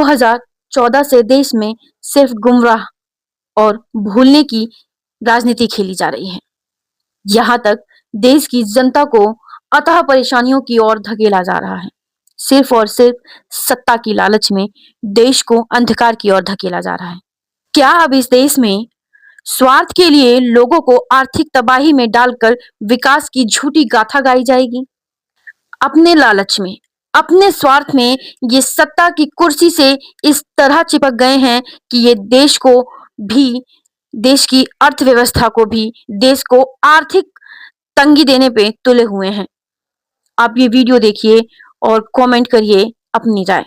2014 से देश में सिर्फ गुमराह और भूलने की राजनीति खेली जा रही है। यहाँ तक देश की जनता को अथाह परेशानियों की ओर धकेला जा रहा है। सिर्फ और सिर्फ सत्ता की लालच में देश को अंधकार की ओर धकेला जा रहा है। क्या अब इस देश में स्वार्थ के लिए लोगों को आर्थिक तबाही में डालकर विकास की झूठी गाथा गाई जाएगी? अपने लालच में, अपने स्वार्थ में ये सत्ता की कुर्सी से इस तरह चिपक गए हैं कि ये देश को भी, देश की अर्थव्यवस्था को भी, देश को आर्थिक तंगी देने पे तुले हुए हैं। आप ये वीडियो देखिए और कमेंट करिए अपनी राय।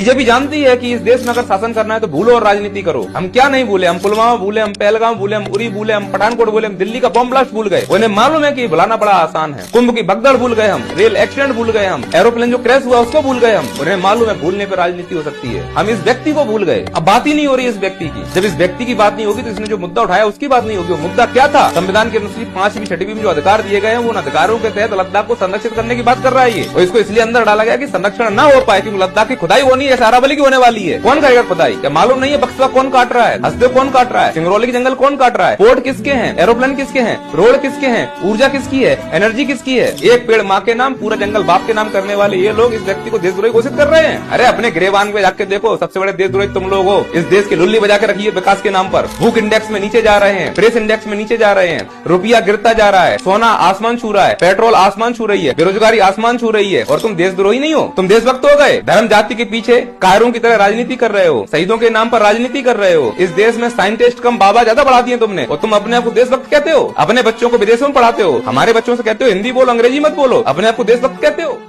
बीजेपी जानती है कि इस देश में अगर शासन करना है तो भूलो और राजनीति करो। हम क्या नहीं भूले, हम पुलवामा भूले, हम पहलगाम भूले, हम उरी भूले, हम पठानकोट भूले, हम दिल्ली का बम ब्लास्ट भूल गए। उन्हें मालूम है कि भुलाना बड़ा आसान है। कुंभ की भगदड़ भूल गए हम, रेल एक्सीडेंट भूल गए हम, एरोप्लेन जो क्रैश हुआ उसको भूल गए हम। उन्हें मालूम है भूलने पर राजनीति हो सकती है। हम इस व्यक्ति को भूल गए। अब बात ही नहीं हो रही इस व्यक्ति की। जब इस व्यक्ति की बात नहीं होगी तो इसने जो मुद्दा उठाया उसकी बात नहीं होगी। मुद्दा क्या था? संविधान के अनुच्छेद 5वीं 6वीं में जो अधिकार दिए गए हैं उन अधिकारों के तहत लद्दाख को संरक्षित करने की बात कर रहा है ये। और इसको इसलिए अंदर डाला गया कि संरक्षण न हो पाए, क्योंकि लद्दाख की खुदाई होनी है, अरावली की होने वाली है। कौन करेगा खुदाई? क्या मालूम नहीं है बक्सवा कौन काट रहा है, हसदेव कौन काट रहा है, सिंगरौली की जंगल कौन काट रहा है, पोर्ट किसके हैं, एरोप्लेन किसके हैं, रोड किसके हैं, ऊर्जा किसकी है, एनर्जी किसकी है? एक पेड़ माँ के नाम, पूरा जंगल बाप के नाम करने वाले ये लोग इस व्यक्ति को देशद्रोही घोषित कर रहे हैं। अरे अपने गिरेबान पे जाके देखो, सबसे बड़े देशद्रोही तुम लोग हो। इस देश की लुल्ली बजा के रखी है विकास के नाम पर। भूख इंडेक्स में नीचे जा रहे हैं, प्रेस इंडेक्स में नीचे जा रहे हैं, रुपया गिरता जा रहा है, सोना आसमान छू रहा है, पेट्रोल आसमान छू रही है, बेरोजगारी आसमान छू रही है, और तुम देशद्रोही नहीं हो, तुम देशभक्त हो गए। धर्म जाति के पीछे कायरों की तरह राजनीति कर रहे हो, शहीदों के नाम पर राजनीति कर रहे हो। इस देश में साइंटिस्ट कम बाबा ज्यादा बढ़ा दिए तुमने, और तुम अपने आप को देशभक्त कहते हो। अपने बच्चों को विदेशों में पढ़ाते हो, हमारे बच्चों से कहते हो हिंदी बोलो, अंग्रेजी मत बोलो, अपने आप को देशभक्त कहते हो।